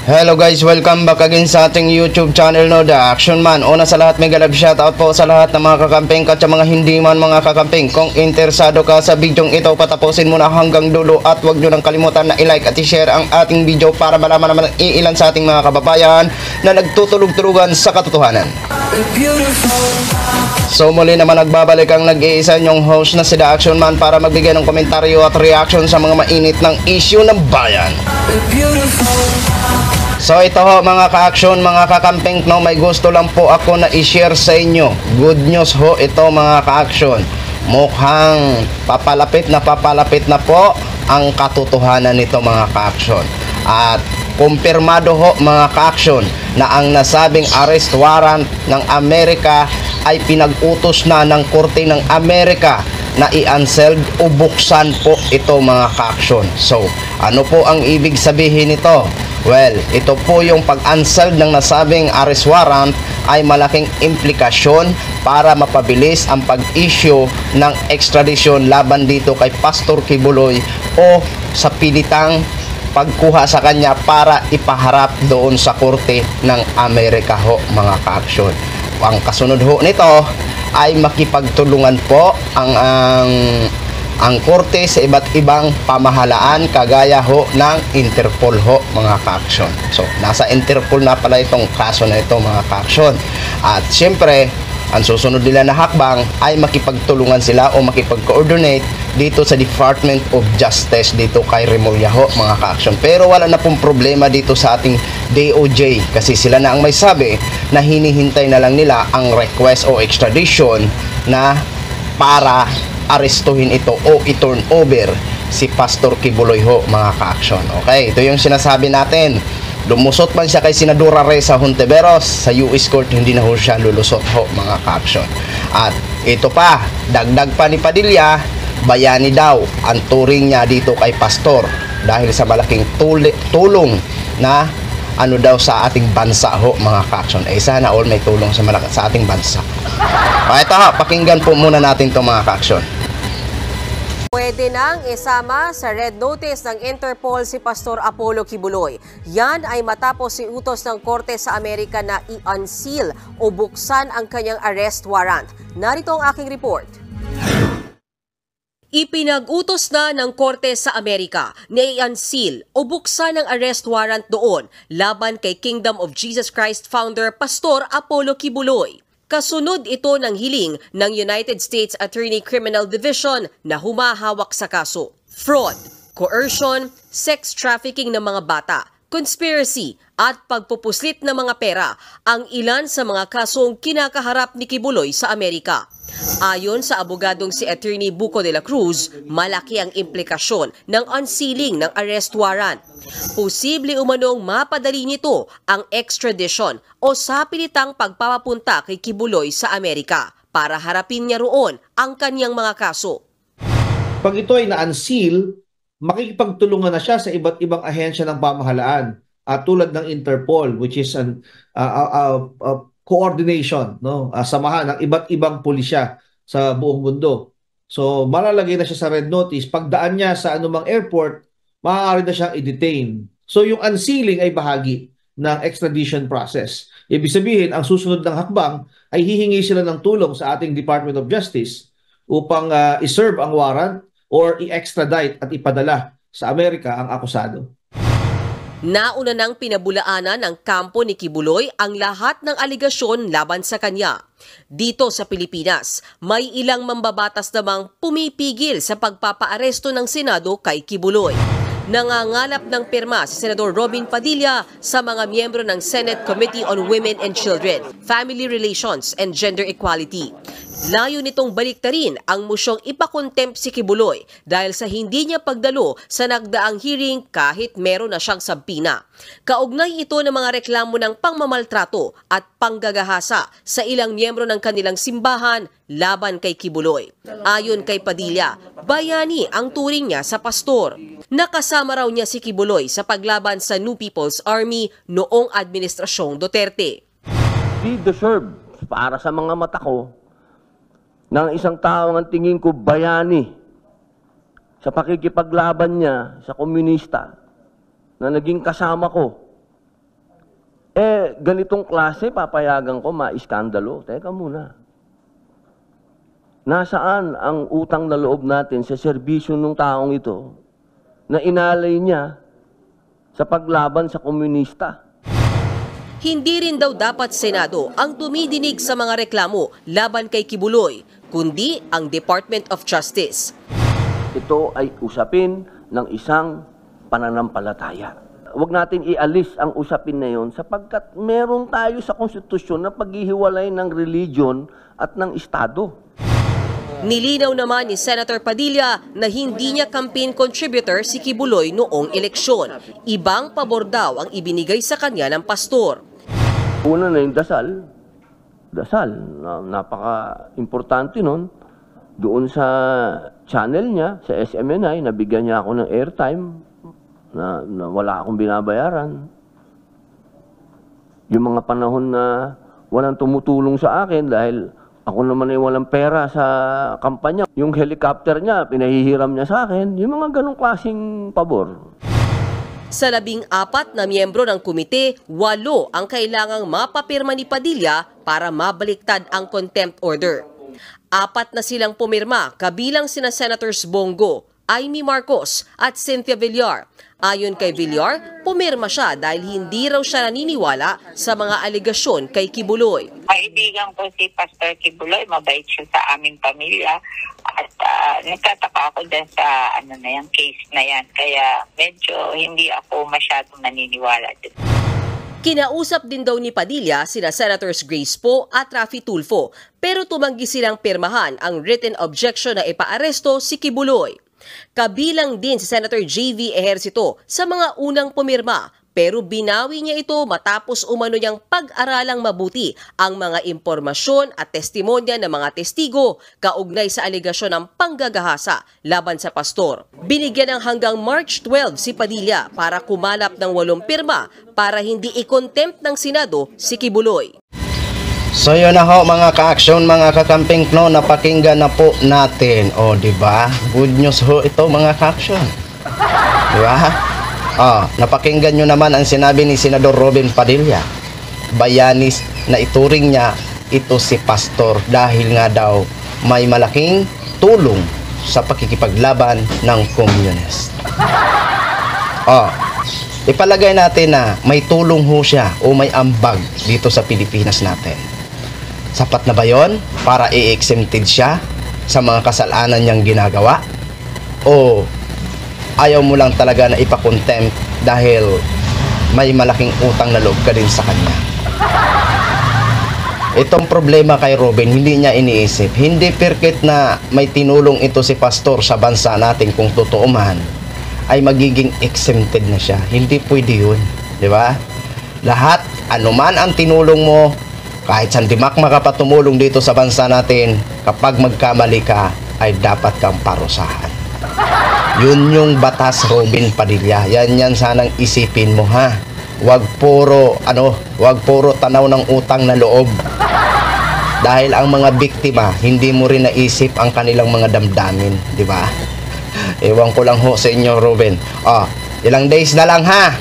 Hello guys, welcome back again sa ating YouTube channel, no, The Action Man. Una sa lahat, mega love shoutout po sa lahat ng mga kakamping at sa mga hindi man mga kakamping. Kung interesado ka sa bidyong ito, patapusin mo na hanggang dulo at huwag nyo nang kalimutan na i-like at i-share ang ating video para malaman naman ang iilan sa ating mga kababayan na nagtutulog-tulugan sa katotohanan. So muli naman nagbabalik ang nag-iisa nyong host na si The Action Man para magbigay ng komentaryo at reaction sa mga mainit ng issue ng bayan. So ito ho mga ka-action, mga kakamping, no, may gusto lang po ako na i-share sa inyo. Good news ho ito mga ka-action. Mukhang papalapit na po ang katotohanan nito mga ka-action. At kumpirmado ho mga ka-action na ang nasabing arrest warrant ng Amerika ay pinag-utos na ng Korte ng Amerika na i-unsealed o buksan po ito mga ka-action. So ano po ang ibig sabihin nito? Well, ito po yung pag-unsealed ng nasabing arrest warrant ay malaking implikasyon para mapabilis ang pag-issue ng extradition laban dito kay Pastor Kibuloy o sa pilitang pagkuha sa kanya para ipaharap doon sa Korte ng Amerika ho mga ka-action. Ang kasunod ho nito ay makipagtulungan po ang korte sa iba't ibang pamahalaan kagaya ho ng Interpol ho mga ka-action. So nasa Interpol na pala itong kaso na ito mga ka-action. At siyempre ang susunod nila na hakbang ay makipagtulungan sila o makipag-coordinate dito sa Department of Justice dito kay Remulla ho mga ka-action. Pero wala na pong problema dito sa ating DOJ kasi sila na ang may sabi na hinihintay na lang nila ang request o extradition na para arestuhin ito o i-turn over si Pastor Kibuloy ho mga ka-action. Okay, ito yung sinasabi natin. Lumusot man siya kay Senadora Reza Hontiveros sa US Court, hindi na ho siya lulusot ho mga ka-action. At ito pa, dagdag pa ni Padilla, bayani daw ang turing niya dito kay Pastor dahil sa malaking tulong na ano daw sa ating bansa ho mga ka-action. Sana all may tulong sa ating bansa. O ito ho, pakinggan po muna natin to mga ka-action. Pwede nang isama sa red notice ng Interpol si Pastor Apollo Kibuloy. Yan ay matapos si utos ng Korte sa Amerika na i-unseal o buksan ang kanyang arrest warrant. Narito ang aking report. Ipinag-utos na ng Korte sa Amerika na i-unseal o buksan ang arrest warrant doon laban kay Kingdom of Jesus Christ founder Pastor Apollo Kibuloy. Kasunod ito ng hiling ng United States Attorney Criminal Division na humahawak sa kaso. Fraud, coercion, sex trafficking ng mga bata, conspiracy at pagpupuslit ng mga pera ang ilan sa mga kasong kinakaharap ni Kibuloy sa Amerika. Ayon sa abogadong si Attorney Buko de la Cruz, malaki ang implikasyon ng unsealing ng arrest warrant. Posible umanong mapadali nito ang extradition o sapilitang pagpapapunta kay Kibuloy sa Amerika para harapin niya roon ang kanyang mga kaso. Pag ito ay na-unseal, makikipagtulungan na siya sa iba't ibang ahensya ng pamahalaan tulad ng Interpol, which is an coordination, no? Samahan ng iba't ibang pulisya sa buong mundo. So malalagay na siya sa red notice. Pagdaan niya sa anumang airport, maaari na siyang i-detain. So yung unsealing ay bahagi ng extradition process. Ibig sabihin, ang susunod ng hakbang ay hihingi sila ng tulong sa ating Department of Justice upang i-serve ang warrant or i-extradite at ipadala sa Amerika ang akusado. Nauna nang pinabulaanan ng kampo ni Kibuloy ang lahat ng aligasyon laban sa kanya. Dito sa Pilipinas, may ilang mambabatas namang pumipigil sa pagpapaaresto ng Senado kay Kibuloy. Nangangalap ng pirma si Senador Robin Padilla sa mga miyembro ng Senate Committee on Women and Children, Family Relations and Gender Equality. Layo nitong baliktarin ang mosyong ipakontempt si Kibuloy dahil sa hindi niya pagdalo sa nagdaang hearing kahit meron na siyang sampina. Kaugnay ito ng mga reklamo ng pangmamaltrato at panggagahasa sa ilang miyembro ng kanilang simbahan laban kay Kibuloy. Ayon kay Padilla, bayani ang turing niya sa pastor. Nakasama raw niya si Kibuloy sa paglaban sa New People's Army noong Administrasyong Duterte. He deserved, para sa mga mata ko, ng isang tao ang tingin ko bayani sa pakikipaglaban niya sa komunista na naging kasama ko ganitong klase, papayagan ko, maiskandalo. Teka muna. Nasaan ang utang na loob natin sa serbisyo ng taong ito na inalay niya sa paglaban sa komunista? Hindi rin daw dapat Senado ang tumidinig sa mga reklamo laban kay Kibuloy, kundi ang Department of Justice. Ito ay usapin ng isang pananampalataya. Huwag natin ialis ang usapin na yon sapagkat meron tayo sa konstitusyon na paghihiwalay ng religion at ng Estado. Nilinaw naman ni Senator Padilla na hindi niya campaign contributor si Kibuloy noong eleksyon. Ibang pabor daw ang ibinigay sa kanya ng pastor. Una na yung dasal. Dasal. Napaka-importante nun. Doon sa channel niya, sa SMNI, nabigyan niya ako ng airtime na wala akong binabayaran. Yung mga panahon na walang tumutulong sa akin dahil ako naman ay walang pera sa kampanya. Yung helicopter niya, pinahihiram niya sa akin. Yung mga ganong klaseng pabor. Sa 14 na miyembro ng komite, 8 ang kailangang mapapirma ni Padilla para mabaliktad ang contempt order. 4 na silang pumirma, kabilang sina Senators Bongo, Amy Marcos at Cynthia Villar. Ayon kay Villar, pumirma siya dahil hindi raw siya naniniwala sa mga aligasyon kay Kibuloy. Kaibigan ko si Pastor Kibuloy, mabait siya sa aming pamilya at nagtataka ako din sa case na yan. Kaya medyo hindi ako masyadong naniniwala din. Kinausap din daw ni Padilla sina Senators Grace Poe at Raffy Tulfo pero tumanggi silang pirmahan ang written objection na ipaaresto si Kibuloy. Kabilang din si Senator J.V. Ejercito sa mga unang pumirma pero binawi niya ito matapos umano niyang pag-aralang mabuti ang mga impormasyon at testimonya ng mga testigo kaugnay sa aligasyon ng panggagahasa laban sa pastor. Binigyan ng hanggang March 12 si Padilla para kumalap ng 8 pirma para hindi i-contempt ng Senado si Kibuloy. So yun na ho mga ka-aksyon, mga kakamping no, napakinggan na po natin. O, di ba? Good news ho ito mga ka-aksyon. Di ba? Napakinggan nyo naman ang sinabi ni Senador Robin Padilla. Bayanis na ituring niya ito si pastor dahil nga daw may malaking tulong sa pakikipaglaban ng komunist. Ipalagay natin na may tulong ho siya o may ambag dito sa Pilipinas natin. Sapat na ba yun para i-exempted siya sa mga kasalanan niyang ginagawa? O ayaw mo lang talaga na ipakontempt dahil may malaking utang na loob ka din sa kanya? Itong problema kay Robin, hindi niya iniisip. Hindi porket na may tinulong ito si pastor sa bansa natin kung totoo man, ay magiging exempted na siya. Hindi pwede yun. Di ba? Lahat, anuman ang tinulong mo, kahit sandimak makapatumulong dito sa bansa natin, kapag magkamali ka, ay dapat kang parusahan. Yun yung batas, Robin Padilla. Yan sanang isipin mo, ha? Wag puro tanaw ng utang na loob. Dahil ang mga biktima, hindi mo rin naisip ang kanilang mga damdamin, di ba? Ewan ko lang ho sa inyo, Robin. Ilang days na lang, ha?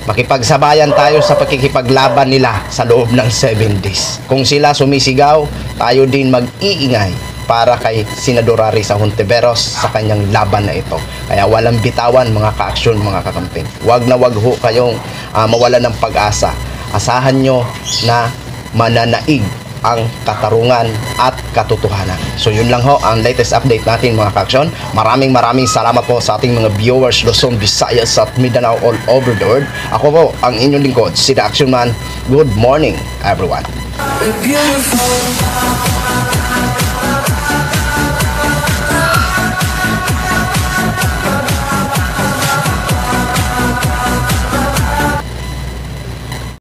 Makipagsabayan tayo sa pakikipaglaban nila sa loob ng 7 days. Kung sila sumisigaw, tayo din mag-iingay para kay Senador Risa Hontiveros sa kanyang laban na ito. Kaya walang bitawan mga ka-aksyon, mga kakamping. Wag na wag ho kayong mawalan ng pag-asa. Asahan nyo na mananaig ang katarungan at katotohanan. So yun lang ho ang latest update natin mga ka-aksyon. Maraming salamat po sa ating mga viewers Luzon, Visayas at Mindanao all over the world. Ako po ang inyong lingkod, si The Action Man. Good morning everyone. Beautiful.